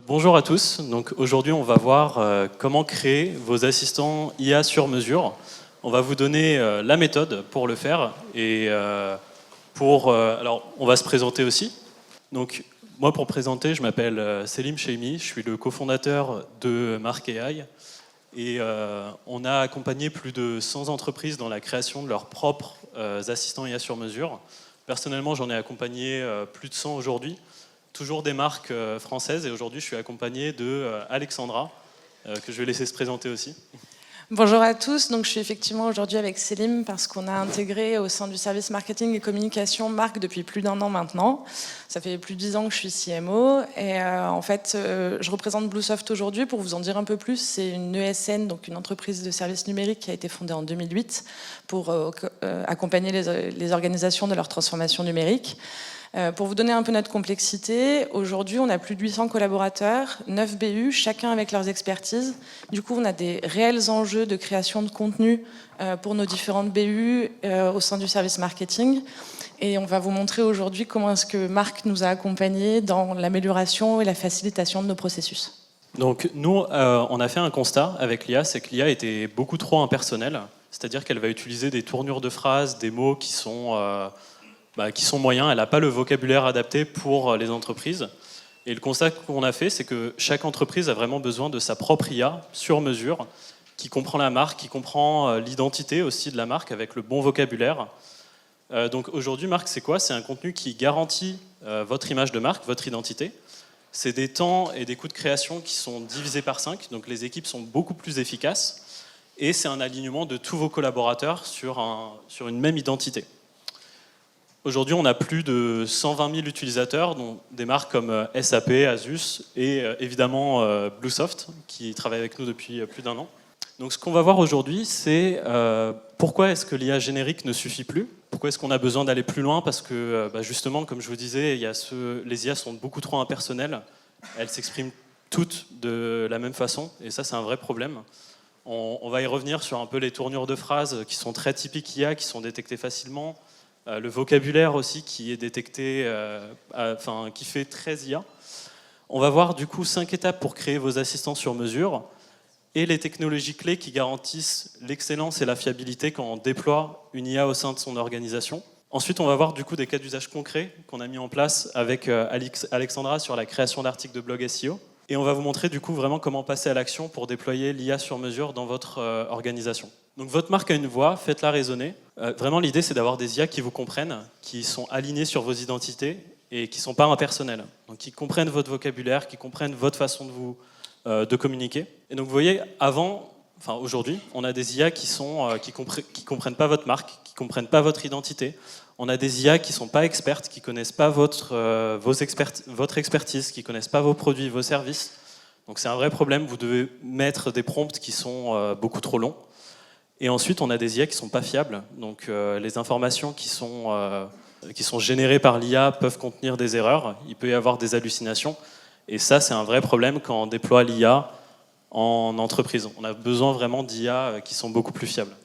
Bonjour à tous. Donc aujourd'hui, on va voir comment créer vos assistants IA sur mesure. On va vous donner la méthode pour le faire et alors on va se présenter aussi. Donc moi, pour présenter, je m'appelle Selim Chehimi, je suis le cofondateur de Mark AI et on a accompagné plus de 100 entreprises dans la création de leurs propres assistants IA sur mesure. Personnellement, j'en ai accompagné plus de 100 aujourd'hui. Toujours des marques françaises, et aujourd'hui je suis accompagné de Alexandra, que je vais laisser se présenter aussi. Bonjour à tous, donc je suis effectivement aujourd'hui avec Selim parce qu'on a intégré au sein du service marketing et communication Marc depuis plus d'1 an maintenant. Ça fait plus de 10 ans que je suis CMO et en fait je représente Bluesoft aujourd'hui. Pour vous en dire un peu plus, c'est une ESN, donc une entreprise de services numériques qui a été fondée en 2008 pour accompagner les organisations de leur transformation numérique. Pour vous donner un peu notre complexité, aujourd'hui on a plus de 800 collaborateurs, 9 BU, chacun avec leurs expertises. Du coup on a des réels enjeux de création de contenu pour nos différentes BU au sein du service marketing. Et on va vous montrer aujourd'hui comment est-ce que Marc nous a accompagnés dans l'amélioration et la facilitation de nos processus. Donc nous, on a fait un constat avec l'IA, c'est que l'IA était beaucoup trop impersonnelle, c'est-à-dire qu'elle va utiliser des tournures de phrases, des mots qui sont moyens, elle n'a pas le vocabulaire adapté pour les entreprises. Et le constat qu'on a fait, c'est que chaque entreprise a vraiment besoin de sa propre IA sur mesure, qui comprend la marque, qui comprend l'identité aussi de la marque avec le bon vocabulaire. Donc aujourd'hui, Marc, c'est quoi? C'est un contenu qui garantit votre image de marque, votre identité. C'est des temps et des coûts de création qui sont divisés par 5, donc les équipes sont beaucoup plus efficaces. Et c'est un alignement de tous vos collaborateurs sur une même identité. Aujourd'hui, on a plus de 120 000 utilisateurs, dont des marques comme SAP, Asus et évidemment Bluesoft, qui travaille avec nous depuis plus d'1 an. Donc ce qu'on va voir aujourd'hui, c'est pourquoi est-ce que l'IA générique ne suffit plus? Pourquoi est-ce qu'on a besoin d'aller plus loin? Parce que justement, comme je vous disais, les IA sont beaucoup trop impersonnelles. Elles s'expriment toutes de la même façon, et ça, c'est un vrai problème. On va y revenir sur un peu les tournures de phrases qui sont très typiques IA, qui sont détectées facilement. Le vocabulaire aussi qui est détecté, qui fait très IA. On va voir du coup 5 étapes pour créer vos assistants sur mesure et les technologies clés qui garantissent l'excellence et la fiabilité quand on déploie une IA au sein de son organisation. Ensuite, on va voir du coup des cas d'usage concrets qu'on a mis en place avec Alexandra sur la création d'articles de blog SEO. Et on va vous montrer du coup vraiment comment passer à l'action pour déployer l'IA sur mesure dans votre organisation. Donc votre marque a une voix, faites-la résonner. Vraiment l'idée c'est d'avoir des IA qui vous comprennent, qui sont alignés sur vos identités et qui ne sont pas impersonnels. Donc qui comprennent votre vocabulaire, qui comprennent votre façon de communiquer. Et donc vous voyez, aujourd'hui, on a des IA qui comprennent pas votre marque, qui comprennent pas votre identité. On a des IA qui ne sont pas expertes, qui ne connaissent pas votre expertise, qui ne connaissent pas vos produits, vos services. Donc c'est un vrai problème, vous devez mettre des prompts qui sont beaucoup trop longs. Et ensuite, on a des IA qui ne sont pas fiables. Donc les informations qui sont générées par l'IA peuvent contenir des erreurs, il peut y avoir des hallucinations. Et ça, c'est un vrai problème quand on déploie l'IA en entreprise. On a besoin vraiment d'IA qui sont beaucoup plus fiables.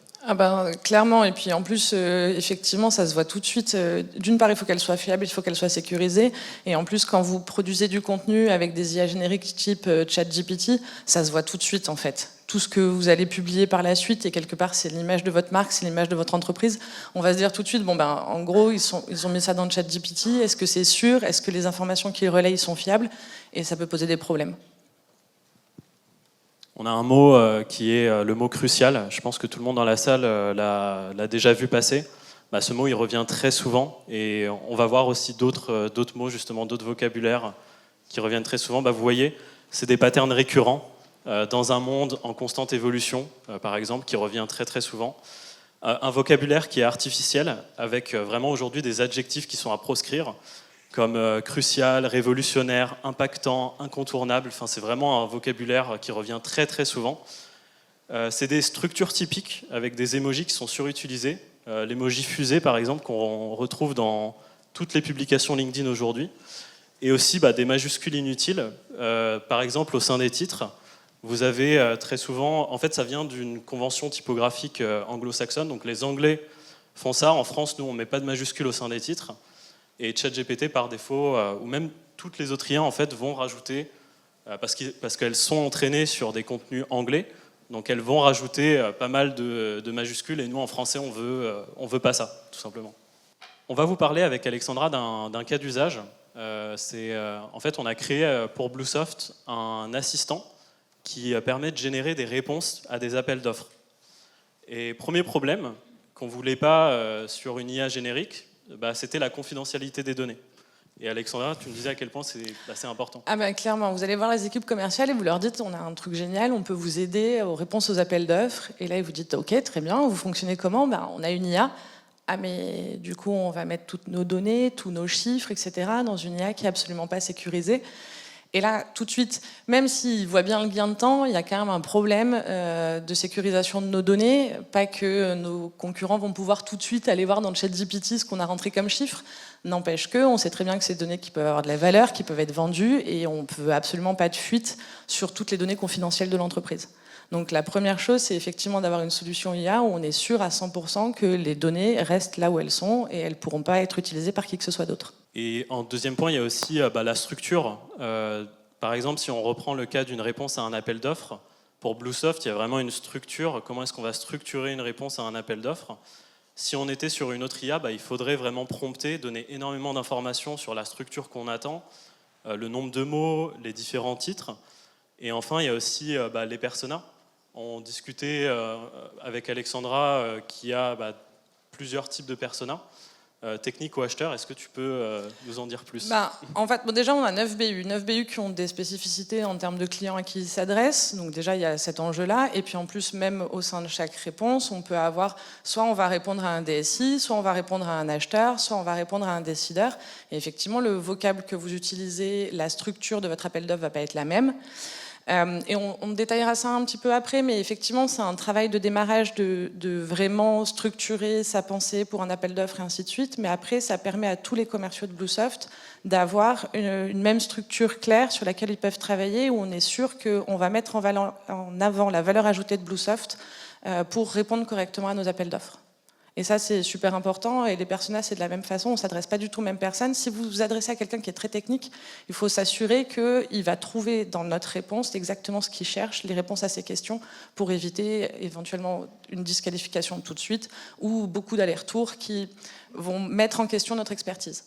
Clairement, et puis en plus, effectivement, ça se voit tout de suite. D'une part, il faut qu'elle soit fiable, il faut qu'elle soit sécurisée. Et en plus, quand vous produisez du contenu avec des IA génériques type ChatGPT, ça se voit tout de suite en fait. Tout ce que vous allez publier par la suite, et quelque part, c'est l'image de votre marque, c'est l'image de votre entreprise. On va se dire tout de suite, en gros, ils ont mis ça dans ChatGPT. Est-ce que c'est sûr? Est-ce que les informations qu'ils relayent sont fiables? Et ça peut poser des problèmes. On a un mot qui est le mot crucial. Je pense que tout le monde dans la salle l'a déjà vu passer. Ce mot, il revient très souvent. Et on va voir aussi d'autres mots, justement, d'autres vocabulaires qui reviennent très souvent. Vous voyez, c'est des patterns récurrents dans un monde en constante évolution, par exemple, qui revient très très souvent. Un vocabulaire qui est artificiel, avec vraiment aujourd'hui des adjectifs qui sont à proscrire, comme crucial, révolutionnaire, impactant, incontournable. C'est vraiment un vocabulaire qui revient très très souvent. C'est des structures typiques avec des emojis qui sont surutilisés. L'emoji fusée, par exemple, qu'on retrouve dans toutes les publications LinkedIn aujourd'hui. Et aussi des majuscules inutiles. Par exemple, au sein des titres, vous avez très souvent... En fait, ça vient d'une convention typographique anglo-saxonne. Donc les Anglais font ça. En France, nous, on ne met pas de majuscules au sein des titres. Et ChatGPT, par défaut, ou même toutes les autres IA, en fait, vont rajouter parce qu'elles sont entraînées sur des contenus anglais, donc elles vont rajouter pas mal de majuscules, et nous en français on veut pas ça, tout simplement. On va vous parler avec Alexandra d'un cas d'usage. En fait, on a créé pour Bluesoft un assistant qui permet de générer des réponses à des appels d'offres. Et premier problème qu'on ne voulait pas sur une IA générique, c'était la confidentialité des données. Et Alexandra, tu me disais à quel point c'est assez important. Clairement, vous allez voir les équipes commerciales et vous leur dites on a un truc génial, on peut vous aider aux réponses aux appels d'offres. Et là, ils vous dites ok, très bien, vous fonctionnez comment? On a une IA. Mais du coup, on va mettre toutes nos données, tous nos chiffres, etc. dans une IA qui n'est absolument pas sécurisée. Et là, tout de suite, même s'ils voient bien le gain de temps, il y a quand même un problème de sécurisation de nos données. Pas que nos concurrents vont pouvoir tout de suite aller voir dans le ChatGPT ce qu'on a rentré comme chiffre. N'empêche qu'on sait très bien que c'est des données qui peuvent avoir de la valeur, qui peuvent être vendues, et on ne veut absolument pas de fuite sur toutes les données confidentielles de l'entreprise. Donc la première chose, c'est effectivement d'avoir une solution IA où on est sûr à 100% que les données restent là où elles sont et elles ne pourront pas être utilisées par qui que ce soit d'autre. Et en deuxième point, il y a aussi la structure. Par exemple, si on reprend le cas d'une réponse à un appel d'offres, pour Bluesoft, il y a vraiment une structure. Comment est-ce qu'on va structurer une réponse à un appel d'offres? Si on était sur une autre IA, il faudrait vraiment prompter, donner énormément d'informations sur la structure qu'on attend, le nombre de mots, les différents titres. Et enfin, il y a aussi les personas. On discutait avec Alexandra qui a plusieurs types de personas, techniques ou acheteurs. Est-ce que tu peux nous en dire plus? En fait, déjà, on a 9 BU qui ont des spécificités en termes de clients à qui ils s'adressent. Donc déjà, il y a cet enjeu-là. Et puis en plus, même au sein de chaque réponse, on peut avoir, soit on va répondre à un DSI, soit on va répondre à un acheteur, soit on va répondre à un décideur. Et effectivement, le vocable que vous utilisez, la structure de votre appel d'offres ne va pas être la même. Et on détaillera ça un petit peu après, mais effectivement, c'est un travail de démarrage de vraiment structurer sa pensée pour un appel d'offres et ainsi de suite. Mais après, ça permet à tous les commerciaux de Bluesoft d'avoir une même structure claire sur laquelle ils peuvent travailler, où on est sûr qu'on va mettre en avant la valeur ajoutée de Bluesoft pour répondre correctement à nos appels d'offres. Et ça, c'est super important. Et les personas, c'est de la même façon. On ne s'adresse pas du tout aux mêmes personnes. Si vous vous adressez à quelqu'un qui est très technique, il faut s'assurer qu'il va trouver dans notre réponse exactement ce qu'il cherche, les réponses à ses questions, pour éviter éventuellement une disqualification tout de suite ou beaucoup d'allers-retours qui vont mettre en question notre expertise.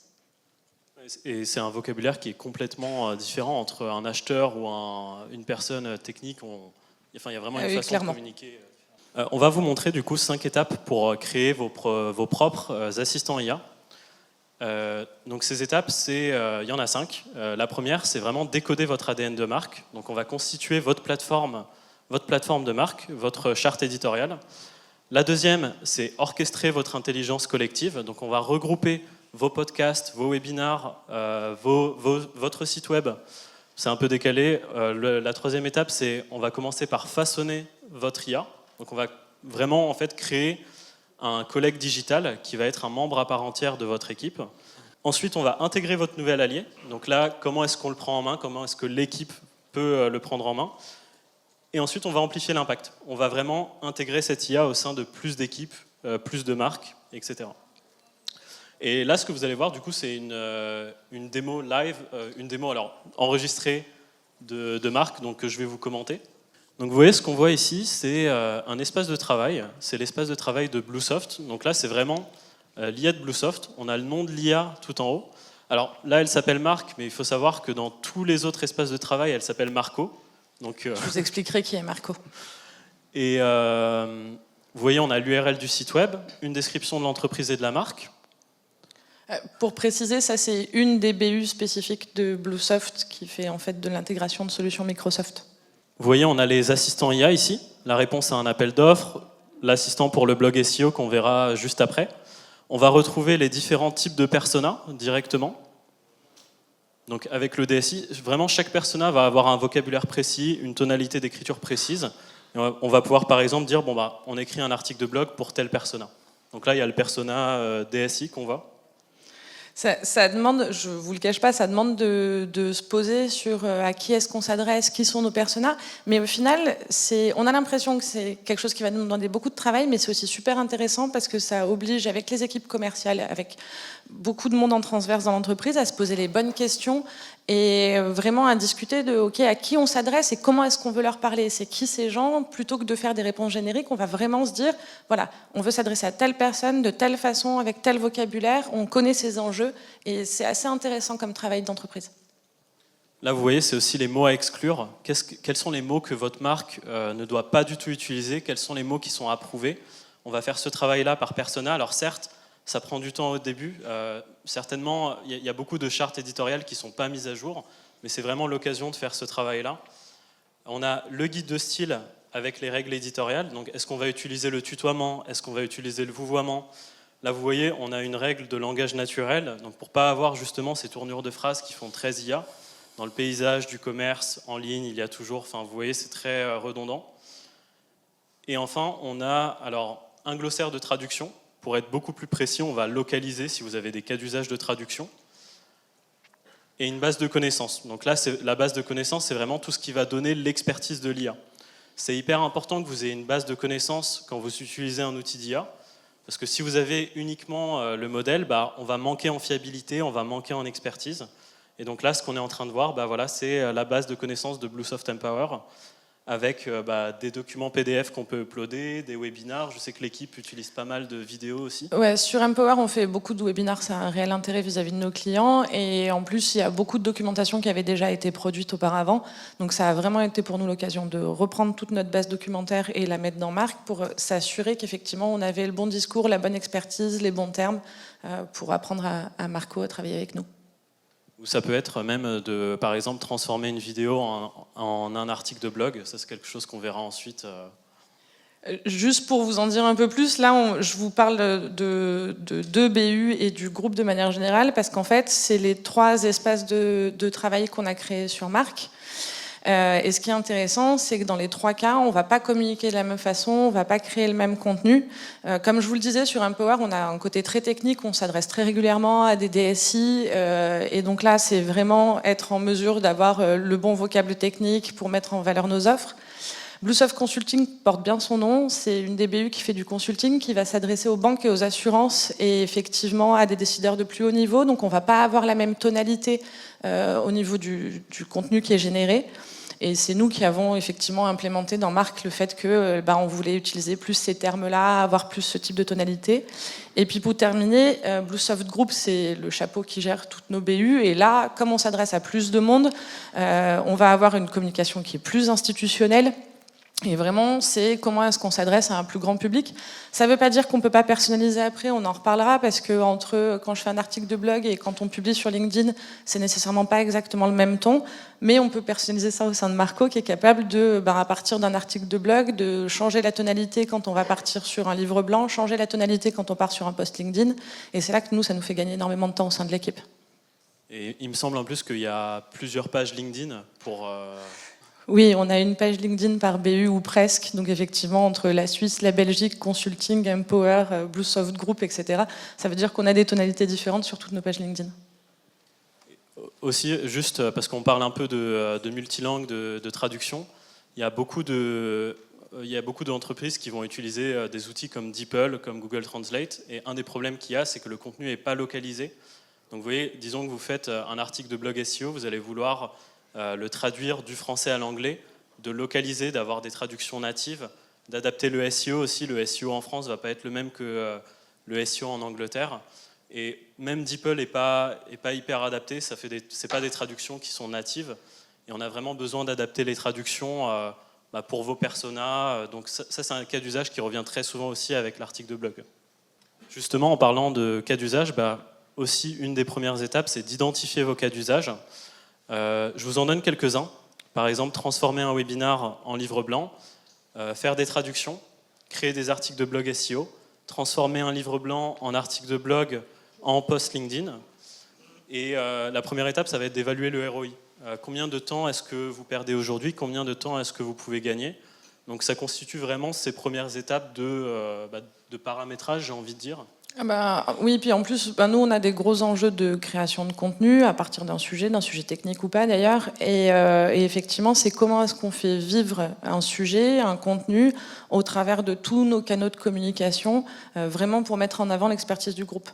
Et c'est un vocabulaire qui est complètement différent entre un acheteur ou une personne technique. Il y a vraiment une façon de communiquer. On va vous montrer du coup 5 étapes pour créer vos propres assistants IA. Donc ces étapes, il y en a 5. La première, c'est vraiment décoder votre ADN de marque. Donc on va constituer votre plateforme de marque, votre charte éditoriale. La deuxième, c'est orchestrer votre intelligence collective. Donc on va regrouper vos podcasts, vos webinars, votre site web. C'est un peu décalé. La troisième étape, c'est on va commencer par façonner votre IA. Donc on va vraiment créer un collègue digital qui va être un membre à part entière de votre équipe. Ensuite, on va intégrer votre nouvel allié. Donc là, comment est-ce qu'on le prend en main? Comment est-ce que l'équipe peut le prendre en main? Et ensuite, on va amplifier l'impact. On va vraiment intégrer cette IA au sein de plus d'équipes, plus de marques, etc. Et là, ce que vous allez voir, du coup, c'est une démo live, une démo enregistrée de marque, donc que je vais vous commenter. Donc vous voyez, ce qu'on voit ici, c'est un espace de travail. C'est l'espace de travail de Bluesoft. Donc là, c'est vraiment l'IA de Bluesoft. On a le nom de l'IA tout en haut. Alors là, elle s'appelle Marc, mais il faut savoir que dans tous les autres espaces de travail, elle s'appelle Marco. Donc, je vous expliquerai qui est Marco. Et vous voyez, on a l'URL du site web, une description de l'entreprise et de la marque. Pour préciser, ça c'est une des BU spécifiques de Bluesoft qui fait en fait de l'intégration de solutions Microsoft. Vous voyez, on a les assistants IA ici, la réponse à un appel d'offres, l'assistant pour le blog SEO qu'on verra juste après. On va retrouver les différents types de personas directement. Donc avec le DSI, vraiment chaque persona va avoir un vocabulaire précis, une tonalité d'écriture précise. Et on va pouvoir par exemple dire, on écrit un article de blog pour tel persona. Donc là, il y a le persona DSI qu'on voit. Ça demande, je ne vous le cache pas, ça demande de se poser sur à qui est-ce qu'on s'adresse, qui sont nos personas. Mais au final, on a l'impression que c'est quelque chose qui va nous demander beaucoup de travail, mais c'est aussi super intéressant parce que ça oblige, avec les équipes commerciales, avec beaucoup de monde en transverse dans l'entreprise, à se poser les bonnes questions et vraiment à discuter de ok, à qui on s'adresse et comment est-ce qu'on veut leur parler, c'est qui ces gens, plutôt que de faire des réponses génériques, on va vraiment se dire voilà, on veut s'adresser à telle personne de telle façon, avec tel vocabulaire, on connaît ses enjeux, et c'est assez intéressant comme travail d'entreprise. Là, vous voyez, c'est aussi les mots à exclure. Quels sont les mots que votre marque ne doit pas du tout utiliser? Quels sont les mots qui sont approuvés? On va faire ce travail-là par persona. Alors certes, ça prend du temps au début. Certainement, il y a beaucoup de chartes éditoriales qui ne sont pas mises à jour, mais c'est vraiment l'occasion de faire ce travail-là. On a le guide de style avec les règles éditoriales. Donc, est-ce qu'on va utiliser le tutoiement? Est-ce qu'on va utiliser le vouvoiement? Là, vous voyez, on a une règle de langage naturel, donc pour ne pas avoir justement ces tournures de phrases qui font très IA. Dans le paysage du commerce, en ligne, il y a toujours, enfin, vous voyez, c'est très redondant. Et enfin, on a alors un glossaire de traduction. Pour être beaucoup plus précis, on va localiser si vous avez des cas d'usage de traduction. Et une base de connaissances. Donc là, la base de connaissances, c'est vraiment tout ce qui va donner l'expertise de l'IA. C'est hyper important que vous ayez une base de connaissances quand vous utilisez un outil d'IA. Parce que si vous avez uniquement le modèle, on va manquer en fiabilité, on va manquer en expertise. Et donc là, ce qu'on est en train de voir, voilà, c'est la base de connaissances de Bluesoft Empower, avec des documents PDF qu'on peut uploader, des webinars. Je sais que l'équipe utilise pas mal de vidéos aussi. Ouais, sur Empower, on fait beaucoup de webinars, ça a un réel intérêt vis-à-vis de nos clients. Et en plus, il y a beaucoup de documentation qui avait déjà été produite auparavant. Donc ça a vraiment été pour nous l'occasion de reprendre toute notre base documentaire et la mettre dans Marc pour s'assurer qu'effectivement, on avait le bon discours, la bonne expertise, les bons termes pour apprendre à Marco à travailler avec nous. Ou ça peut être même de, par exemple, transformer une vidéo en un article de blog. Ça, c'est quelque chose qu'on verra ensuite. Juste pour vous en dire un peu plus, là, je vous parle de 2 BU et du groupe de manière générale, parce qu'en fait, c'est les 3 espaces de travail qu'on a créés sur Marc. Et ce qui est intéressant, c'est que dans les 3 cas, on ne va pas communiquer de la même façon, on ne va pas créer le même contenu. Comme je vous le disais, sur Empower, on a un côté très technique, on s'adresse très régulièrement à des DSI, et donc là, c'est vraiment être en mesure d'avoir le bon vocable technique pour mettre en valeur nos offres. Bluesoft Consulting porte bien son nom, c'est une des BU qui fait du consulting, qui va s'adresser aux banques et aux assurances et effectivement à des décideurs de plus haut niveau, donc on ne va pas avoir la même tonalité au niveau du contenu qui est généré. Et c'est nous qui avons effectivement implémenté dans Marc le fait que on voulait utiliser plus ces termes-là, avoir plus ce type de tonalité. Et puis pour terminer, Bluesoft Group, c'est le chapeau qui gère toutes nos BU. Et là, comme on s'adresse à plus de monde, on va avoir une communication qui est plus institutionnelle. Et vraiment, c'est comment est-ce qu'on s'adresse à un plus grand public. Ça ne veut pas dire qu'on ne peut pas personnaliser après, on en reparlera, parce que entre quand je fais un article de blog et quand on publie sur LinkedIn, c'est nécessairement pas exactement le même ton, mais on peut personnaliser ça au sein de Marco, qui est capable de, à partir d'un article de blog, de changer la tonalité quand on va partir sur un livre blanc, changer la tonalité quand on part sur un post LinkedIn, et c'est là que nous, ça nous fait gagner énormément de temps au sein de l'équipe. Et il me semble en plus qu'il y a plusieurs pages LinkedIn pour... Oui, on a une page LinkedIn par BU ou presque, donc effectivement entre la Suisse, la Belgique, Consulting, Empower, Bluesoft Group, etc. Ça veut dire qu'on a des tonalités différentes sur toutes nos pages LinkedIn. Aussi, juste parce qu'on parle un peu de multilangue, de traduction, il y a beaucoup d'entreprises qui vont utiliser des outils comme DeepL, comme Google Translate, et un des problèmes qu'il y a, c'est que le contenu n'est pas localisé. Donc vous voyez, disons que vous faites un article de blog SEO, vous allez vouloir le traduire du français à l'anglais, de localiser, d'avoir des traductions natives, d'adapter le SEO aussi. Le SEO en France ne va pas être le même que le SEO en Angleterre. Et même DeepL n'est pas hyper adapté, ce n'est pas des traductions qui sont natives. Et on a vraiment besoin d'adapter les traductions pour vos personas. Donc ça c'est un cas d'usage qui revient très souvent aussi avec l'article de blog. Justement, en parlant de cas d'usage, aussi une des premières étapes, c'est d'identifier vos cas d'usage. Je vous en donne quelques-uns. Par exemple, transformer un webinar en livre blanc, faire des traductions, créer des articles de blog SEO, transformer un livre blanc en article de blog en post LinkedIn. Et la première étape, ça va être d'évaluer le ROI. Combien de temps est-ce que vous perdez aujourd'hui? Combien de temps est-ce que vous pouvez gagner? Donc ça constitue vraiment ces premières étapes de paramétrage, j'ai envie de dire. Oui, puis en plus, nous, on a des gros enjeux de création de contenu à partir d'un sujet technique ou pas d'ailleurs. Et effectivement, c'est comment est-ce qu'on fait vivre un sujet, un contenu, au travers de tous nos canaux de communication, vraiment pour mettre en avant l'expertise du groupe.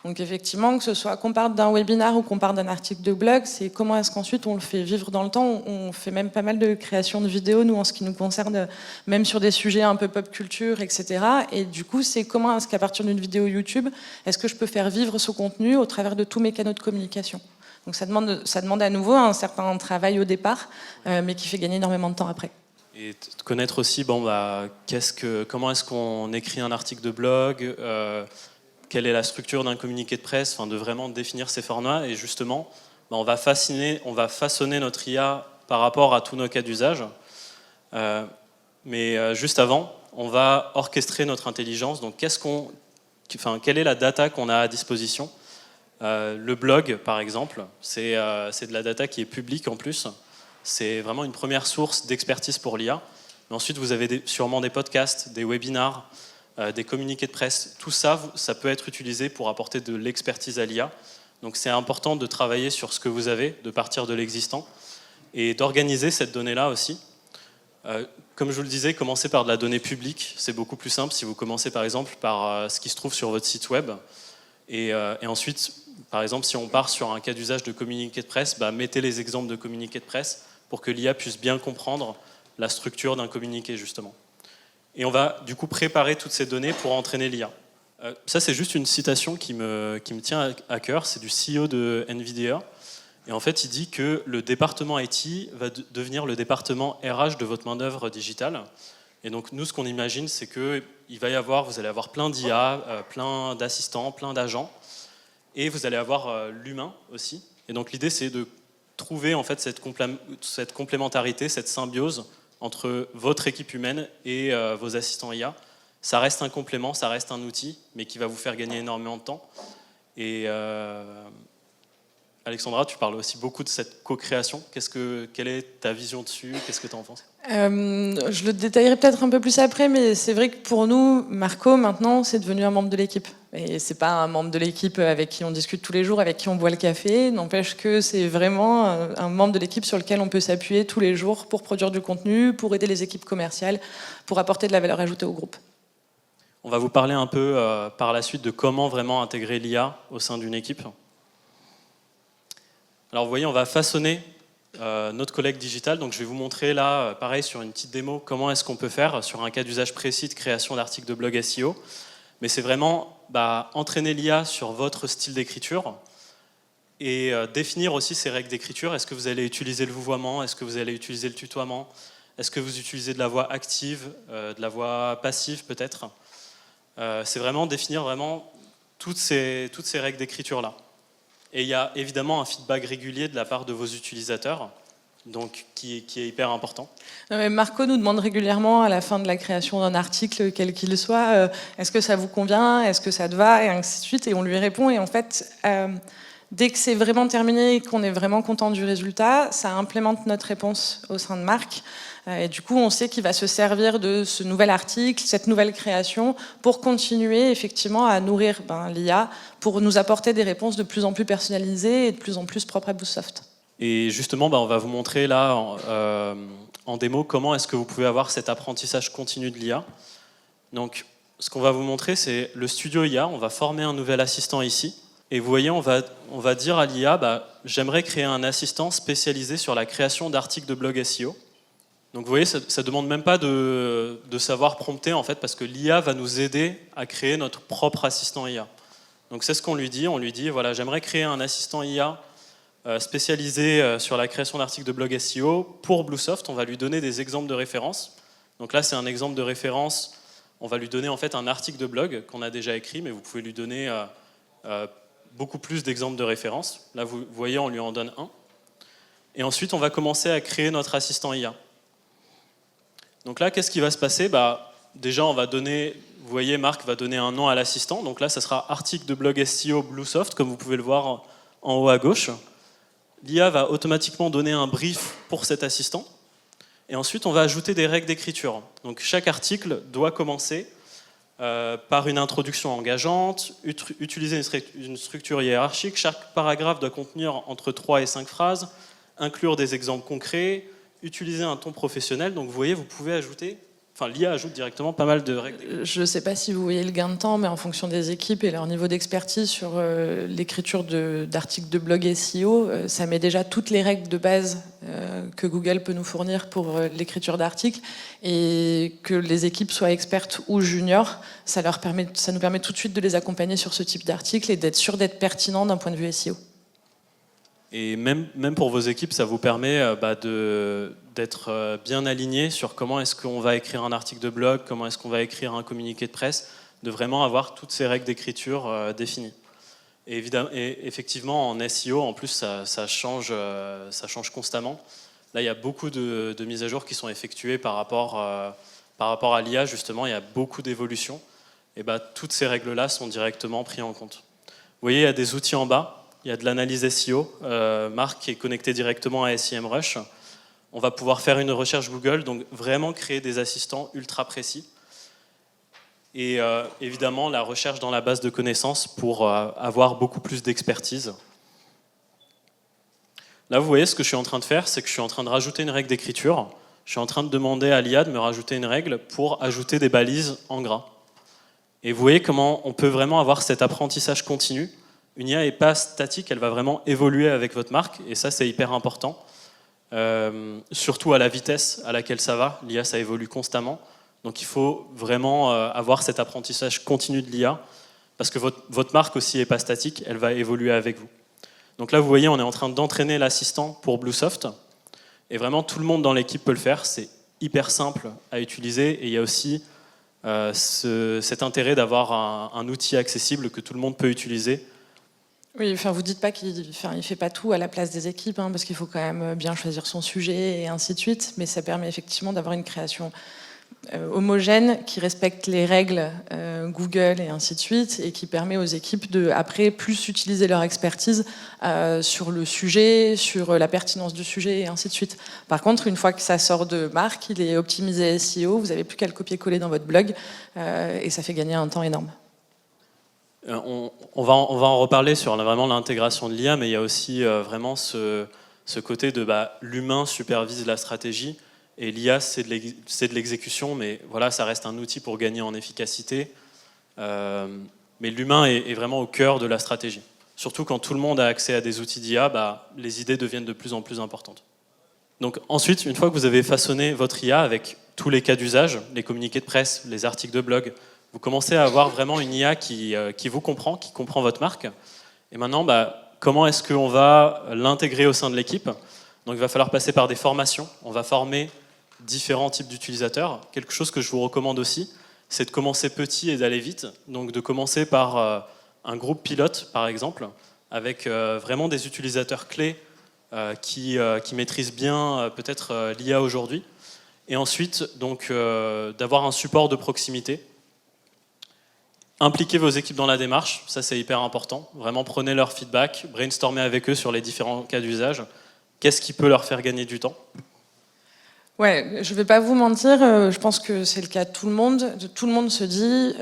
Donc effectivement, que ce soit qu'on parte d'un webinaire ou qu'on parte d'un article de blog, c'est comment est-ce qu'ensuite on le fait vivre dans le temps. On fait même pas mal de création de vidéos, nous, en ce qui nous concerne, même sur des sujets un peu pop culture, etc. Et du coup, c'est comment est-ce qu'à partir d'une vidéo YouTube, est-ce que je peux faire vivre ce contenu au travers de tous mes canaux de communication. Donc ça demande à nouveau un certain travail au départ, mais qui fait gagner énormément de temps après. Et de connaître aussi, comment est-ce qu'on écrit un article de blog, quelle est la structure d'un communiqué de presse, de vraiment définir ces formats. Et justement, on va façonner notre IA par rapport à tous nos cas d'usage. Mais juste avant, on va orchestrer notre intelligence. Donc, quelle est la data qu'on a à disposition ? Le blog, par exemple, c'est de la data qui est publique en plus. C'est vraiment une première source d'expertise pour l'IA. Mais ensuite, vous avez sûrement des podcasts, des webinars, des communiqués de presse. Tout ça, ça peut être utilisé pour apporter de l'expertise à l'IA. Donc c'est important de travailler sur ce que vous avez, de partir de l'existant et d'organiser cette donnée-là aussi. Comme je vous le disais, commencer par de la donnée publique, c'est beaucoup plus simple si vous commencez par exemple par ce qui se trouve sur votre site web. Et ensuite, par exemple, si on part sur un cas d'usage de communiqué de presse, mettez les exemples de communiqué de presse pour que l'IA puisse bien comprendre la structure d'un communiqué, justement. Et on va du coup préparer toutes ces données pour entraîner l'IA. Ça, c'est juste une citation qui me tient à cœur, c'est du CEO de NVIDIA. Et en fait, il dit que le département IT va devenir le département RH de votre main-d'œuvre digitale. Et donc, nous, ce qu'on imagine, c'est que vous allez avoir plein d'IA, plein d'assistants, plein d'agents, et vous allez avoir l'humain aussi. Et donc, l'idée, c'est de trouver en fait cette complémentarité, cette symbiose entre votre équipe humaine et vos assistants IA. Ça reste un complément, ça reste un outil, mais qui va vous faire gagner énormément de temps. Et Alexandra, tu parles aussi beaucoup de cette co-création. Quelle est ta vision dessus ? Qu'est-ce que tu en penses ? Je le détaillerai peut-être un peu plus après, mais c'est vrai que pour nous, Marco, maintenant, c'est devenu un membre de l'équipe. Et c'est pas un membre de l'équipe avec qui on discute tous les jours, avec qui on boit le café. N'empêche que c'est vraiment un membre de l'équipe sur lequel on peut s'appuyer tous les jours pour produire du contenu, pour aider les équipes commerciales, pour apporter de la valeur ajoutée au groupe. On va vous parler un peu par la suite de comment vraiment intégrer l'IA au sein d'une équipe. Alors vous voyez, on va façonner notre collègue digital. Donc je vais vous montrer là, pareil sur une petite démo, comment est-ce qu'on peut faire sur un cas d'usage précis de création d'articles de blog SEO. Mais c'est vraiment entraîner l'IA sur votre style d'écriture et définir aussi ces règles d'écriture. Est-ce que vous allez utiliser le vouvoiement ? Est-ce que vous allez utiliser le tutoiement ? Est-ce que vous utilisez de la voix active, de la voix passive peut-être ? C'est vraiment définir toutes ces règles d'écriture-là. Et il y a évidemment un feedback régulier de la part de vos utilisateurs, donc qui est hyper important. Marco nous demande régulièrement à la fin de la création d'un article, quel qu'il soit, est-ce que ça vous convient, est-ce que ça te va, et ainsi de suite, et on lui répond. Et en fait, dès que c'est vraiment terminé et qu'on est vraiment content du résultat, ça implémente notre réponse au sein de Marc. Et du coup, on sait qu'il va se servir de ce nouvel article, cette nouvelle création, pour continuer effectivement à nourrir l'IA, pour nous apporter des réponses de plus en plus personnalisées et de plus en plus propres à Boostsoft. Et justement, on va vous montrer là, en démo, comment est-ce que vous pouvez avoir cet apprentissage continu de l'IA. Donc, ce qu'on va vous montrer, c'est le studio IA. On va former un nouvel assistant ici. Et vous voyez, on va dire à l'IA, j'aimerais créer un assistant spécialisé sur la création d'articles de blog SEO. Donc vous voyez, ça ne demande même pas de savoir prompter, en fait, parce que l'IA va nous aider à créer notre propre assistant IA. Donc c'est ce qu'on lui dit. On lui dit, voilà, j'aimerais créer un assistant IA spécialisé sur la création d'articles de blog SEO pour Boostsoft. On va lui donner des exemples de références. Donc là, c'est un exemple de référence. On va lui donner en fait un article de blog qu'on a déjà écrit, mais vous pouvez lui donner beaucoup plus d'exemples de références. Là, vous voyez, on lui en donne un. Et ensuite, on va commencer à créer notre assistant IA. Donc là, qu'est-ce qui va se passer ? Déjà, on va donner, vous voyez, Marc va donner un nom à l'assistant. Donc là, ça sera article de blog SEO Boostsoft, comme vous pouvez le voir en haut à gauche. L'IA va automatiquement donner un brief pour cet assistant. Et ensuite, on va ajouter des règles d'écriture. Donc chaque article doit commencer par une introduction engageante, utiliser une structure hiérarchique. Chaque paragraphe doit contenir entre 3 et 5 phrases, inclure des exemples concrets, utiliser un ton professionnel. Donc vous voyez, vous pouvez l'IA ajoute directement pas mal de règles. Je ne sais pas si vous voyez le gain de temps, mais en fonction des équipes et leur niveau d'expertise sur l'écriture d'articles de blog SEO, ça met déjà toutes les règles de base que Google peut nous fournir pour l'écriture d'articles, et que les équipes soient expertes ou juniors, ça nous permet tout de suite de les accompagner sur ce type d'article et d'être sûr d'être pertinent d'un point de vue SEO. Et même pour vos équipes, ça vous permet d'être bien aligné sur comment est-ce qu'on va écrire un article de blog, comment est-ce qu'on va écrire un communiqué de presse, de vraiment avoir toutes ces règles d'écriture définies. Et effectivement, en SEO, en plus, ça change constamment. Là, il y a beaucoup de mises à jour qui sont effectuées par rapport à l'IA, justement. Il y a beaucoup d'évolutions. Et toutes ces règles-là sont directement prises en compte. Vous voyez, il y a des outils en bas. Il y a de l'analyse SEO. Marc qui est connecté directement à SEMrush. On va pouvoir faire une recherche Google, donc vraiment créer des assistants ultra précis. Et évidemment, la recherche dans la base de connaissances pour avoir beaucoup plus d'expertise. Là, vous voyez, ce que je suis en train de faire, c'est que je suis en train de rajouter une règle d'écriture. Je suis en train de demander à l'IA de me rajouter une règle pour ajouter des balises en gras. Et vous voyez comment on peut vraiment avoir cet apprentissage continu. Une IA n'est pas statique, elle va vraiment évoluer avec votre marque, et ça, c'est hyper important. Surtout à la vitesse à laquelle ça va, l'IA, ça évolue constamment. Donc il faut vraiment avoir cet apprentissage continu de l'IA, parce que votre marque aussi n'est pas statique, elle va évoluer avec vous. Donc là, vous voyez, on est en train d'entraîner l'assistant pour Bluesoft, et vraiment tout le monde dans l'équipe peut le faire, c'est hyper simple à utiliser, et il y a aussi cet intérêt d'avoir un outil accessible que tout le monde peut utiliser. Oui, enfin, vous dites pas qu'il ne fait pas tout à la place des équipes, hein, parce qu'il faut quand même bien choisir son sujet et ainsi de suite, mais ça permet effectivement d'avoir une création homogène qui respecte les règles Google et ainsi de suite, et qui permet aux équipes de, après, plus utiliser leur expertise sur le sujet, sur la pertinence du sujet et ainsi de suite. Par contre, une fois que ça sort de marque, il est optimisé SEO, vous n'avez plus qu'à le copier-coller dans votre blog, et ça fait gagner un temps énorme. On va en reparler sur vraiment l'intégration de l'IA, mais il y a aussi vraiment ce côté de l'humain supervise la stratégie, et l'IA c'est de l'exécution, mais voilà, ça reste un outil pour gagner en efficacité. Mais l'humain est vraiment au cœur de la stratégie. Surtout quand tout le monde a accès à des outils d'IA, les idées deviennent de plus en plus importantes. Donc ensuite, une fois que vous avez façonné votre IA avec tous les cas d'usage, les communiqués de presse, les articles de blog, vous commencez à avoir vraiment une IA qui vous comprend, qui comprend votre marque. Et maintenant, comment est-ce qu'on va l'intégrer au sein de l'équipe? Donc il va falloir passer par des formations. On va former différents types d'utilisateurs. Quelque chose que je vous recommande aussi, c'est de commencer petit et d'aller vite. Donc de commencer par un groupe pilote, par exemple, avec vraiment des utilisateurs clés qui maîtrisent bien peut-être l'IA aujourd'hui. Et ensuite, donc, d'avoir un support de proximité. Impliquez vos équipes dans la démarche, ça c'est hyper important. Vraiment prenez leur feedback, brainstormez avec eux sur les différents cas d'usage. Qu'est-ce qui peut leur faire gagner du temps? Ouais, je ne vais pas vous mentir, je pense que c'est le cas de tout le monde. Tout le monde se dit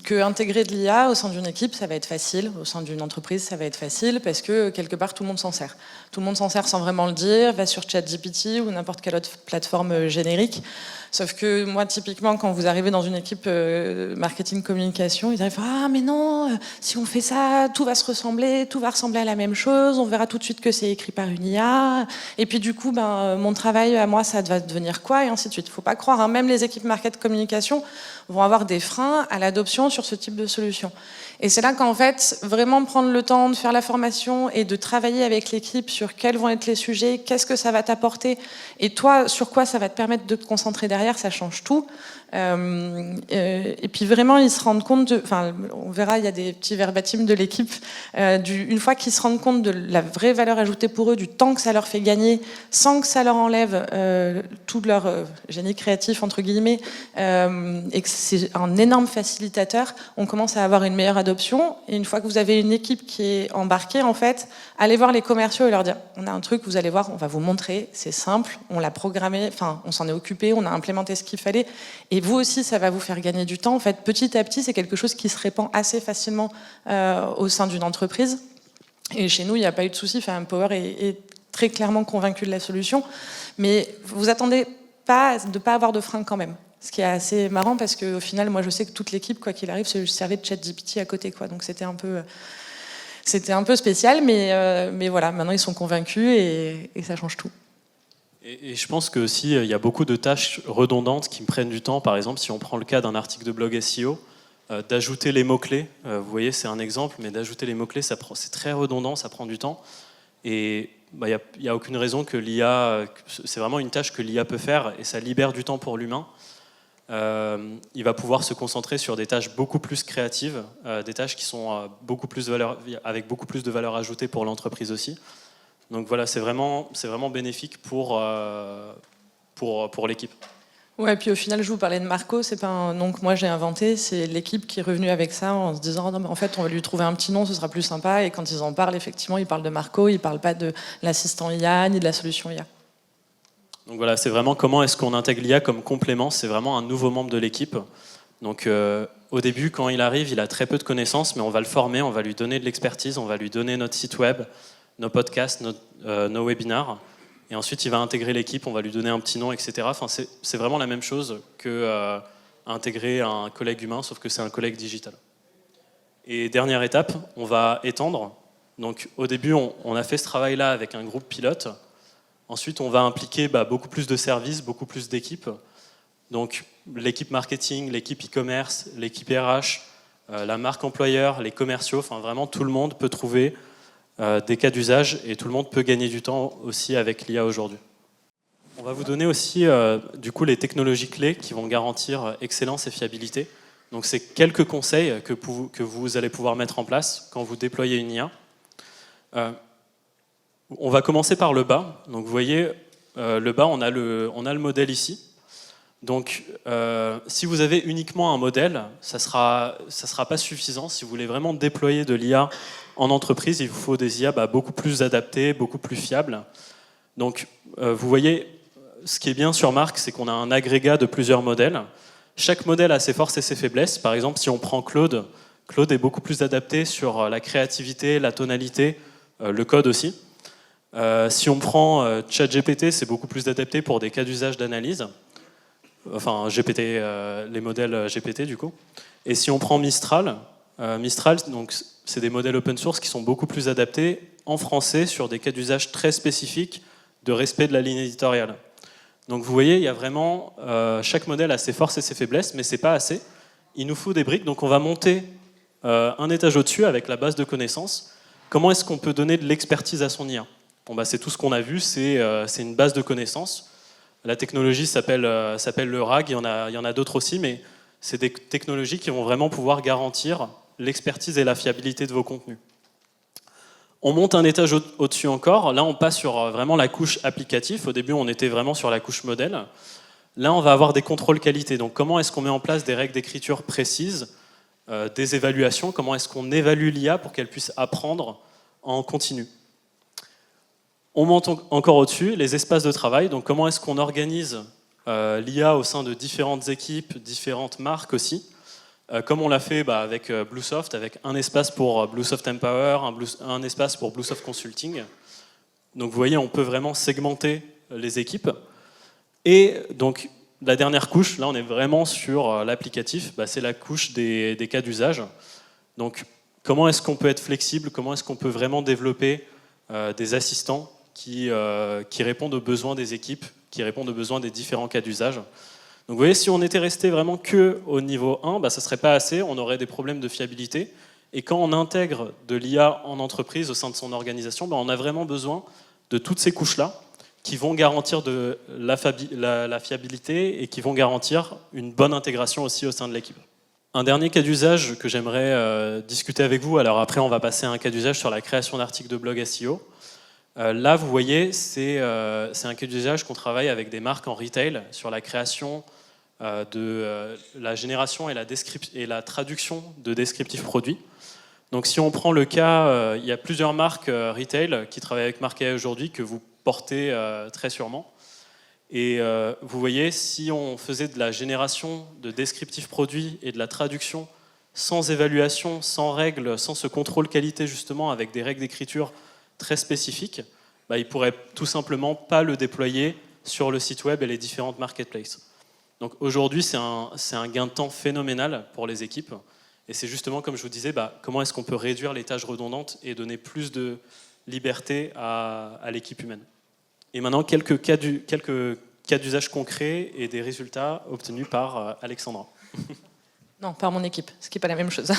qu'intégrer de l'IA au sein d'une équipe, ça va être facile, au sein d'une entreprise, ça va être facile, parce que quelque part, tout le monde s'en sert. Tout le monde s'en sert sans vraiment le dire, va sur ChatGPT ou n'importe quelle autre plateforme générique. Sauf que moi, typiquement, quand vous arrivez dans une équipe marketing communication, ils arrivent « Ah, mais non, si on fait ça, tout va se ressembler, tout va ressembler à la même chose, on verra tout de suite que c'est écrit par une IA. Et puis du coup, mon travail à moi, ça va devenir quoi ?» Et ainsi de suite. Il ne faut pas croire, hein, même les équipes marketing communication vont avoir des freins à l'adoption sur ce type de solution. Et c'est là qu'en fait, vraiment prendre le temps de faire la formation et de travailler avec l'équipe sur quels vont être les sujets, qu'est-ce que ça va t'apporter, et toi, sur quoi ça va te permettre de te concentrer derrière, ça change tout. Et puis vraiment, ils se rendent compte, on verra, il y a des petits verbatim de l'équipe, une fois qu'ils se rendent compte de la vraie valeur ajoutée pour eux, du temps que ça leur fait gagner, sans que ça leur enlève tout leur génie créatif, entre guillemets, et que c'est un énorme facilitateur, on commence à avoir une meilleure adoption. Et une fois que vous avez une équipe qui est embarquée, en fait, allez voir les commerciaux et leur dire, on a un truc, vous allez voir, on va vous montrer, c'est simple, on l'a programmé, on s'en est occupé, on a implémenté ce qu'il fallait, et vous aussi, ça va vous faire gagner du temps. En fait, petit à petit, c'est quelque chose qui se répand assez facilement au sein d'une entreprise. Et chez nous, il n'y a pas eu de souci. Power est très clairement convaincu de la solution. Mais vous attendez pas de ne pas avoir de frein quand même. Ce qui est assez marrant parce qu'au final, moi je sais que toute l'équipe, quoi qu'il arrive, se servait de ChatGPT à côté, quoi. Donc c'était un peu spécial, mais voilà, maintenant ils sont convaincus et ça change tout. Et je pense que aussi il y a beaucoup de tâches redondantes qui me prennent du temps. Par exemple, si on prend le cas d'un article de blog SEO, d'ajouter les mots-clés, vous voyez, c'est un exemple, mais d'ajouter les mots-clés, c'est très redondant, ça prend du temps. Et il n'y a aucune raison que l'IA, c'est vraiment une tâche que l'IA peut faire et ça libère du temps pour l'humain. Il va pouvoir se concentrer sur des tâches beaucoup plus créatives, des tâches qui sont avec beaucoup plus de valeur ajoutée pour l'entreprise aussi. Donc voilà, c'est vraiment bénéfique pour l'équipe. Ouais, puis au final, je vous parlais de Marco, c'est pas un nom que moi j'ai inventé, c'est l'équipe qui est revenue avec ça en se disant non, mais en fait on va lui trouver un petit nom, ce sera plus sympa. Et quand ils en parlent, effectivement, ils parlent de Marco, ils parlent pas de l'assistant IA ni de la solution IA. Donc voilà, c'est vraiment comment est-ce qu'on intègre l'IA comme complément, c'est vraiment un nouveau membre de l'équipe. Donc au début, quand il arrive, il a très peu de connaissances, mais on va le former, on va lui donner de l'expertise, on va lui donner notre site web, nos podcasts, nos webinars. Et ensuite, il va intégrer l'équipe, on va lui donner un petit nom, etc. Enfin, c'est vraiment la même chose que intégrer un collègue humain, sauf que c'est un collègue digital. Et dernière étape, on va étendre. Donc, au début, on a fait ce travail-là avec un groupe pilote. Ensuite, on va impliquer beaucoup plus de services, beaucoup plus d'équipes. Donc, l'équipe marketing, l'équipe e-commerce, l'équipe RH, la marque employeur, les commerciaux, enfin vraiment tout le monde peut trouver des cas d'usage et tout le monde peut gagner du temps aussi avec l'IA aujourd'hui. On va vous donner aussi du coup les technologies clés qui vont garantir excellence et fiabilité. Donc c'est quelques conseils que vous allez pouvoir mettre en place quand vous déployez une IA. On va commencer par le bas. Donc vous voyez, le bas, on a le modèle ici. Donc si vous avez uniquement un modèle, ça sera pas suffisant. Si vous voulez vraiment déployer de l'IA en entreprise, il vous faut des IA beaucoup plus adaptées, beaucoup plus fiables. Donc vous voyez, ce qui est bien sur Marc, c'est qu'on a un agrégat de plusieurs modèles. Chaque modèle a ses forces et ses faiblesses. Par exemple, si on prend Claude est beaucoup plus adapté sur la créativité, la tonalité, le code aussi. Si on prend ChatGPT, c'est beaucoup plus adapté pour des cas d'usage d'analyse. Enfin, GPT, les modèles GPT du coup. Et si on prend Mistral, donc, c'est des modèles open source qui sont beaucoup plus adaptés en français sur des cas d'usage très spécifiques de respect de la ligne éditoriale. Donc vous voyez, il y a vraiment, chaque modèle a ses forces et ses faiblesses, mais c'est pas assez. Il nous faut des briques, donc on va monter un étage au-dessus avec la base de connaissances. Comment est-ce qu'on peut donner de l'expertise à son IA ? Bon, c'est tout ce qu'on a vu, c'est une base de connaissances. La technologie s'appelle le RAG, il y en a d'autres aussi, mais c'est des technologies qui vont vraiment pouvoir garantir l'expertise et la fiabilité de vos contenus. On monte un étage au-dessus encore, là on passe sur vraiment la couche applicative. Au début on était vraiment sur la couche modèle. Là on va avoir des contrôles qualité, donc comment est-ce qu'on met en place des règles d'écriture précises, des évaluations, comment est-ce qu'on évalue l'IA pour qu'elle puisse apprendre en continu. On monte encore au-dessus, les espaces de travail, donc comment est-ce qu'on organise l'IA au sein de différentes équipes, différentes marques aussi, comme on l'a fait avec Bluesoft, avec un espace pour Bluesoft Empower, un espace pour Bluesoft Consulting. Donc vous voyez, on peut vraiment segmenter les équipes. Et donc la dernière couche, là on est vraiment sur l'applicatif, c'est la couche des cas d'usage. Donc comment est-ce qu'on peut être flexible, comment est-ce qu'on peut vraiment développer des assistants qui répondent aux besoins des équipes, qui répondent aux besoins des différents cas d'usage. Donc vous voyez, si on était resté vraiment que au niveau 1, ça ne serait pas assez, on aurait des problèmes de fiabilité. Et quand on intègre de l'IA en entreprise, au sein de son organisation, on a vraiment besoin de toutes ces couches-là qui vont garantir de la fiabilité et qui vont garantir une bonne intégration aussi au sein de l'équipe. Un dernier cas d'usage que j'aimerais discuter avec vous, alors après on va passer à un cas d'usage sur la création d'articles de blog SEO. Là, vous voyez, c'est un cas d'usage qu'on travaille avec des marques en retail sur la création de la génération et la traduction de descriptifs produits. Donc si on prend le cas, il y a plusieurs marques retail qui travaillent avec Marc AI aujourd'hui que vous portez très sûrement. Et vous voyez, si on faisait de la génération de descriptifs produits et de la traduction sans évaluation, sans règles, sans ce contrôle qualité justement, avec des règles d'écriture très spécifiques, ils ne pourraient tout simplement pas le déployer sur le site web et les différentes marketplaces. Donc aujourd'hui, c'est un gain de temps phénoménal pour les équipes. Et c'est justement, comme je vous disais, comment est-ce qu'on peut réduire les tâches redondantes et donner plus de liberté à l'équipe humaine. Et maintenant, quelques cas d'usage concrets et des résultats obtenus par Alexandra. Non, par mon équipe, ce qui n'est pas la même chose.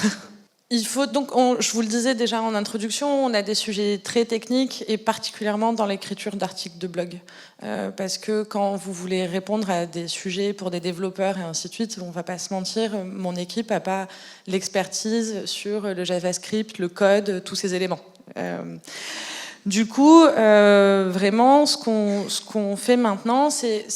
Il faut donc, je vous le disais déjà en introduction, on a des sujets très techniques et particulièrement dans l'écriture d'articles de blog. Parce que quand vous voulez répondre à des sujets pour des développeurs et ainsi de suite, on ne va pas se mentir, mon équipe n'a pas l'expertise sur le JavaScript, le code, tous ces éléments. Du coup, vraiment, ce qu'on fait maintenant, c'est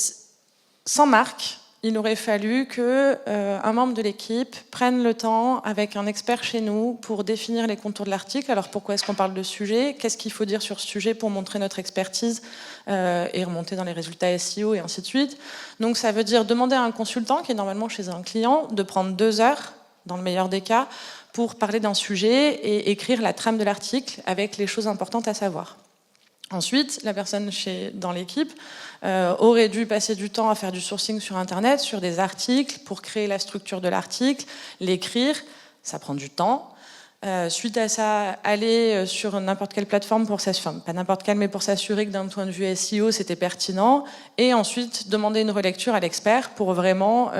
sans Marc. Il aurait fallu qu'un membre de l'équipe prenne le temps avec un expert chez nous pour définir les contours de l'article. Alors pourquoi est-ce qu'on parle de sujet? Qu'est-ce qu'il faut dire sur ce sujet pour montrer notre expertise et remonter dans les résultats SEO et ainsi de suite. Donc ça veut dire demander à un consultant qui est normalement chez un client de prendre 2 heures, dans le meilleur des cas, pour parler d'un sujet et écrire la trame de l'article avec les choses importantes à savoir. Ensuite, la personne dans l'équipe aurait dû passer du temps à faire du sourcing sur Internet, sur des articles, pour créer la structure de l'article, l'écrire, ça prend du temps. Suite à ça, aller sur n'importe quelle plateforme pour s'assurer, pas n'importe quelle, mais pour s'assurer que d'un point de vue SEO, c'était pertinent. Et ensuite, demander une relecture à l'expert pour vraiment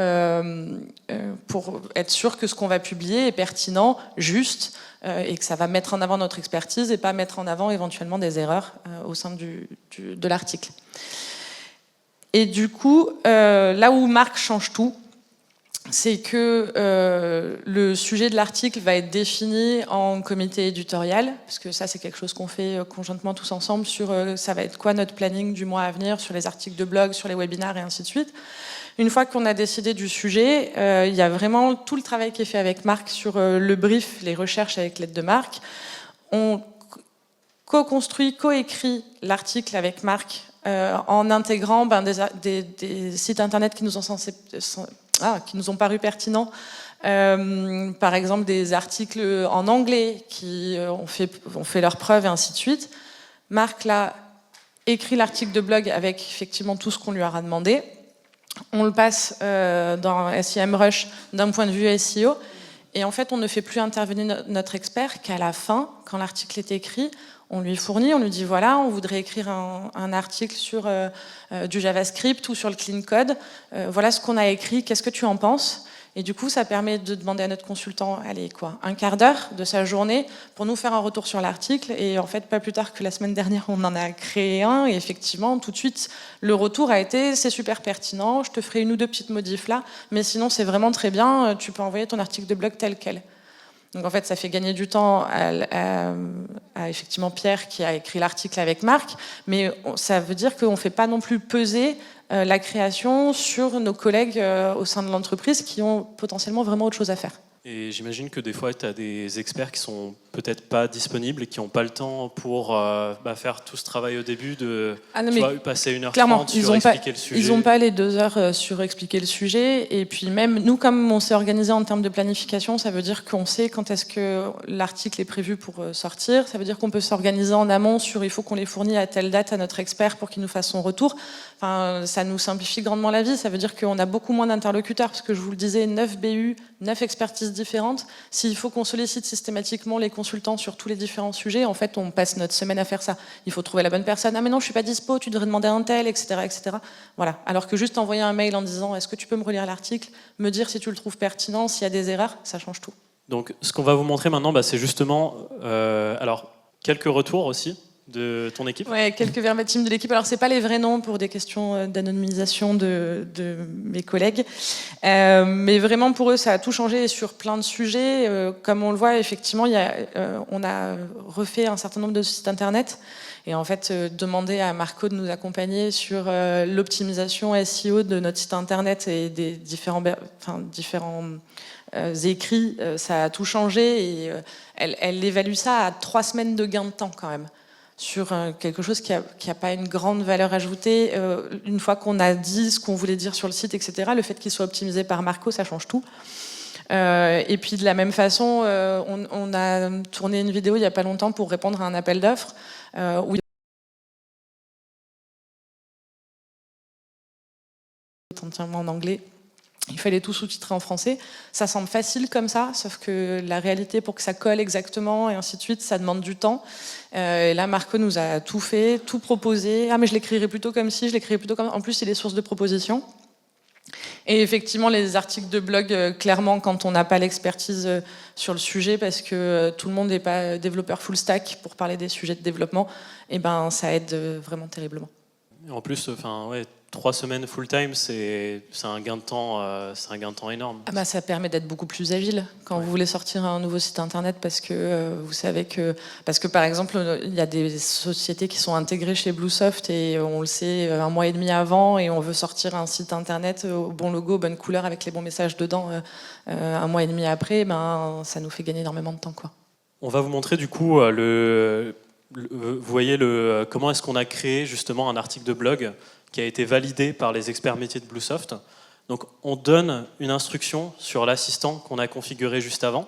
pour être sûr que ce qu'on va publier est pertinent, juste, et que ça va mettre en avant notre expertise et pas mettre en avant éventuellement des erreurs au sein de l'article. Et du coup, là où Marc change tout, c'est que le sujet de l'article va être défini en comité éditorial, parce que ça c'est quelque chose qu'on fait conjointement tous ensemble sur ça va être quoi notre planning du mois à venir, sur les articles de blog, sur les webinaires et ainsi de suite. Une fois qu'on a décidé du sujet, il y a vraiment tout le travail qui est fait avec Marc sur le brief, les recherches avec l'aide de Marc. On co-construit, co-écrit l'article avec Marc en intégrant des sites internet qui nous ont paru pertinents. Par exemple, des articles en anglais qui ont fait leurs preuves et ainsi de suite. Marc là écrit l'article de blog avec effectivement tout ce qu'on lui aura demandé. On le passe dans SEMrush d'un point de vue SEO. Et en fait, on ne fait plus intervenir notre expert qu'à la fin, quand l'article est écrit. On lui fournit, on lui dit voilà, on voudrait écrire un article sur du JavaScript ou sur le clean code. Voilà ce qu'on a écrit, qu'est-ce que tu en penses? Et du coup, ça permet de demander à notre consultant, allez, un quart d'heure de sa journée pour nous faire un retour sur l'article. Et en fait, pas plus tard que la semaine dernière, on en a créé un. Et effectivement, tout de suite, le retour a été, c'est super pertinent, je te ferai 1 ou 2 petites modifs là, mais sinon, c'est vraiment très bien, tu peux envoyer ton article de blog tel quel. Donc en fait, ça fait gagner du temps à effectivement Pierre qui a écrit l'article avec Marc, mais ça veut dire qu'on ne fait pas non plus peser la création sur nos collègues au sein de l'entreprise qui ont potentiellement vraiment autre chose à faire. Et j'imagine que des fois, tu as des experts qui sont peut-être pas disponibles et qui n'ont pas le temps pour faire tout ce travail au début de passer 1h30 sur expliquer le sujet. Ils n'ont pas les 2 heures sur expliquer le sujet. Et puis même, nous, comme on s'est organisé en termes de planification, ça veut dire qu'on sait quand est-ce que l'article est prévu pour sortir. Ça veut dire qu'on peut s'organiser en amont sur il faut qu'on les fournisse à telle date à notre expert pour qu'il nous fasse son retour. Enfin, ça nous simplifie grandement la vie. Ça veut dire qu'on a beaucoup moins d'interlocuteurs parce que je vous le disais, 9 BU, 9 expertises différentes. S'il faut qu'on sollicite systématiquement les consultants sur tous les différents sujets, en fait, on passe notre semaine à faire ça. Il faut trouver la bonne personne. Ah mais non, je suis pas dispo, tu devrais demander à un tel, etc., etc. Voilà. Alors que juste envoyer un mail en disant est-ce que tu peux me relire l'article, me dire si tu le trouves pertinent, s'il y a des erreurs, ça change tout. Donc, ce qu'on va vous montrer maintenant, c'est justement, alors, quelques retours aussi de ton équipe. Ouais, quelques verbatim de l'équipe. Alors, c'est pas les vrais noms pour des questions d'anonymisation de mes collègues, mais vraiment pour eux, ça a tout changé sur plein de sujets. Comme on le voit, effectivement, on a refait un certain nombre de sites internet et en fait, demander à Marco de nous accompagner sur l'optimisation SEO de notre site internet et des différents écrits, ça a tout changé et elle évalue ça à 3 semaines de gain de temps quand même. Sur quelque chose qui a pas une grande valeur ajoutée. Une fois qu'on a dit ce qu'on voulait dire sur le site, etc., le fait qu'il soit optimisé par Marco, ça change tout. Et puis de la même façon, on a tourné une vidéo il n'y a pas longtemps pour répondre à un appel d'offres où entièrement en anglais. Il fallait tout sous-titrer en français. Ça semble facile comme ça, sauf que la réalité, pour que ça colle exactement, et ainsi de suite, ça demande du temps. Et là, Marco nous a tout fait, tout proposé. Ah, mais je l'écrirai plutôt comme ci, je l'écrirai plutôt comme... En plus, il est source de propositions. Et effectivement, les articles de blog, clairement, quand on n'a pas l'expertise sur le sujet, parce que tout le monde n'est pas développeur full stack pour parler des sujets de développement, et ben, ça aide vraiment terriblement. En plus, 3 semaines full-time, c'est un gain de temps énorme. Ah bah, ça permet d'être beaucoup plus agile quand vous voulez sortir un nouveau site internet, parce que vous savez que... Parce que par exemple, il y a des sociétés qui sont intégrées chez Bluesoft et on le sait 1 mois et demi avant, et on veut sortir un site internet au bon logo, bonne couleur, avec les bons messages dedans 1 mois et demi après, ben, ça nous fait gagner énormément de temps, quoi. On va vous montrer du coup vous voyez comment est-ce qu'on a créé justement un article de blog qui a été validé par les experts métiers de Bluesoft. Donc on donne une instruction sur l'assistant qu'on a configuré juste avant.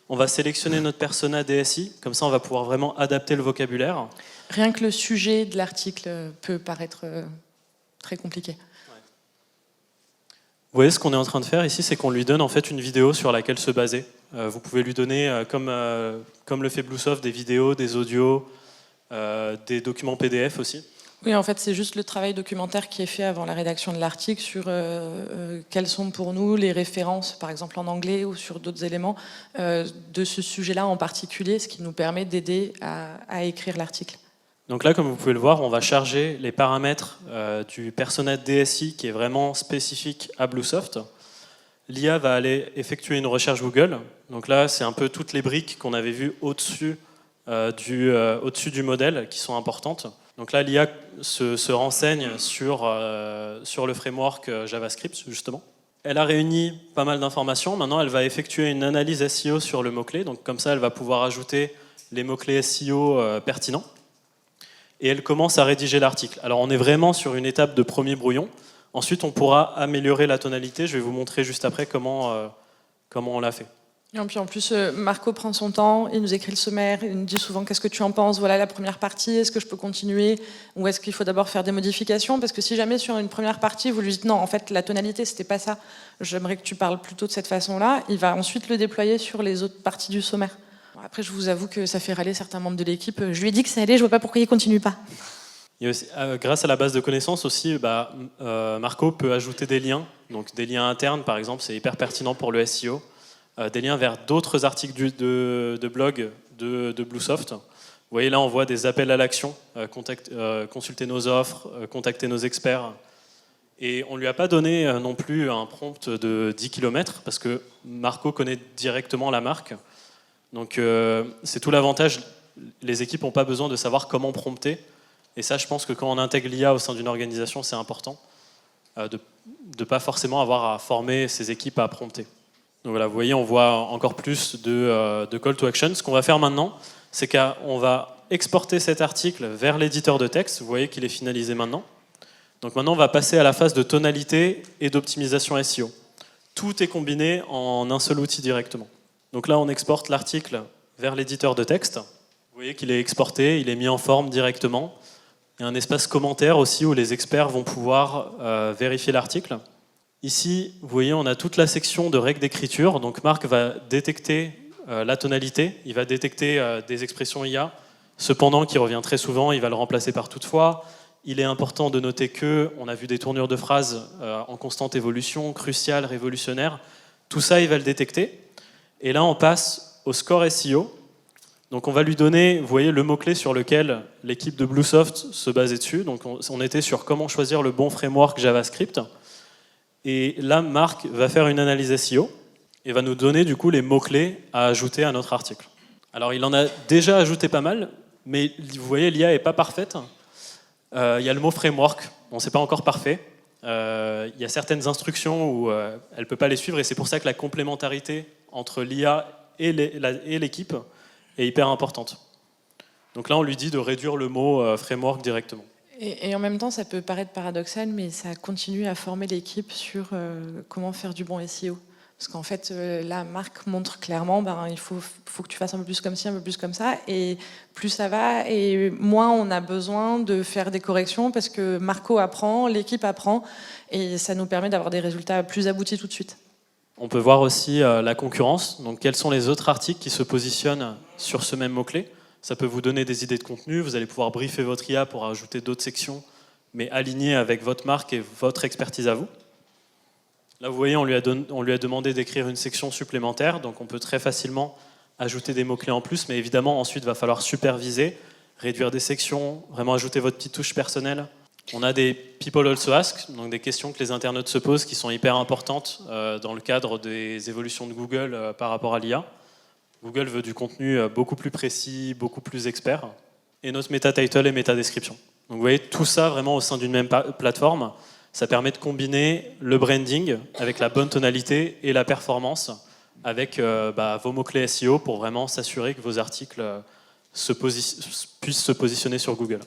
On va sélectionner notre persona DSI, comme ça on va pouvoir vraiment adapter le vocabulaire. Rien que le sujet de l'article peut paraître très compliqué. Vous voyez, ce qu'on est en train de faire ici, c'est qu'on lui donne en fait une vidéo sur laquelle se baser. Vous pouvez lui donner, comme le fait Bluesoft, des vidéos, des audios, des documents PDF aussi. Oui, en fait, c'est juste le travail documentaire qui est fait avant la rédaction de l'article sur quelles sont pour nous les références, par exemple en anglais ou sur d'autres éléments, de ce sujet-là en particulier, ce qui nous permet d'aider à écrire l'article. Donc là, comme vous pouvez le voir, on va charger les paramètres du persona DSI qui est vraiment spécifique à Bluesoft. L'IA va aller effectuer une recherche Google. Donc là, c'est un peu toutes les briques qu'on avait vues au-dessus du modèle qui sont importantes. Donc là, l'IA se renseigne sur le framework JavaScript, justement. Elle a réuni pas mal d'informations. Maintenant, elle va effectuer une analyse SEO sur le mot-clé. Donc comme ça, elle va pouvoir ajouter les mots-clés SEO pertinents. Et elle commence à rédiger l'article. Alors on est vraiment sur une étape de premier brouillon. Ensuite, on pourra améliorer la tonalité. Je vais vous montrer juste après comment on l'a fait. Et puis en plus, Marco prend son temps, il nous écrit le sommaire, il nous dit souvent qu'est-ce que tu en penses, voilà la première partie, est-ce que je peux continuer, ou est-ce qu'il faut d'abord faire des modifications, parce que si jamais sur une première partie vous lui dites non, en fait la tonalité c'était pas ça, j'aimerais que tu parles plutôt de cette façon-là, il va ensuite le déployer sur les autres parties du sommaire. Après, je vous avoue que ça fait râler certains membres de l'équipe, je lui ai dit que ça allait, je vois pas pourquoi il continue pas. Et aussi, grâce à la base de connaissances aussi, Marco peut ajouter des liens, donc des liens internes par exemple, c'est hyper pertinent pour le SEO. Des liens vers d'autres articles de blog de Bluesoft. Vous voyez là, on voit des appels à l'action, consulter nos offres, contacter nos experts. Et on ne lui a pas donné non plus un prompt de 10 km, parce que Marco connaît directement la marque. Donc c'est tout l'avantage, les équipes n'ont pas besoin de savoir comment prompter. Et ça, je pense que quand on intègre l'IA au sein d'une organisation, c'est important de ne pas forcément avoir à former ses équipes à prompter. Donc voilà, vous voyez, on voit encore plus de call to action. Ce qu'on va faire maintenant, c'est qu'on va exporter cet article vers l'éditeur de texte. Vous voyez qu'il est finalisé maintenant. Donc maintenant, on va passer à la phase de tonalité et d'optimisation SEO. Tout est combiné en un seul outil directement. Donc là, on exporte l'article vers l'éditeur de texte. Vous voyez qu'il est exporté, il est mis en forme directement. Il y a un espace commentaire aussi où les experts vont pouvoir vérifier l'article. Ici, vous voyez, on a toute la section de règles d'écriture. Donc Marc va détecter la tonalité, il va détecter des expressions IA. Cependant, qui revient très souvent, il va le remplacer par toutefois. Il est important de noter qu'on a vu des tournures de phrases en constante évolution, cruciales, révolutionnaires. Tout ça, il va le détecter. Et là, on passe au score SEO. Donc on va lui donner, vous voyez, le mot-clé sur lequel l'équipe de Bluesoft se basait dessus. Donc on était sur comment choisir le bon framework JavaScript. Et là, Marc va faire une analyse SEO et va nous donner du coup les mots-clés à ajouter à notre article. Alors il en a déjà ajouté pas mal, mais vous voyez, l'IA n'est pas parfaite. Il y a le mot framework, bon, c'est pas encore parfait. Il y a certaines instructions où elle ne peut pas les suivre, et c'est pour ça que la complémentarité entre l'IA et l'équipe est hyper importante. Donc là, on lui dit de réduire le mot framework directement. Et en même temps, ça peut paraître paradoxal, mais ça continue à former l'équipe sur comment faire du bon SEO. Parce qu'en fait, la marque montre clairement, il faut que tu fasses un peu plus comme ci, un peu plus comme ça. Et plus ça va, et moins on a besoin de faire des corrections, parce que Marco apprend, l'équipe apprend, et ça nous permet d'avoir des résultats plus aboutis tout de suite. On peut voir aussi la concurrence. Donc, quels sont les autres articles qui se positionnent sur ce même mot-clé? Ça peut vous donner des idées de contenu. Vous allez pouvoir briefer votre IA pour ajouter d'autres sections, mais alignées avec votre marque et votre expertise à vous. Là, vous voyez, on lui a demandé d'écrire une section supplémentaire, donc on peut très facilement ajouter des mots-clés en plus, mais évidemment, ensuite, il va falloir superviser, réduire des sections, vraiment ajouter votre petite touche personnelle. On a des People Also Ask, donc des questions que les internautes se posent qui sont hyper importantes dans le cadre des évolutions de Google par rapport à l'IA. Google veut du contenu beaucoup plus précis, beaucoup plus expert. Et notre meta-title et meta-description. Donc vous voyez, tout ça vraiment au sein d'une même plateforme. Ça permet de combiner le branding avec la bonne tonalité et la performance avec vos mots-clés SEO pour vraiment s'assurer que vos articles puissent se positionner sur Google.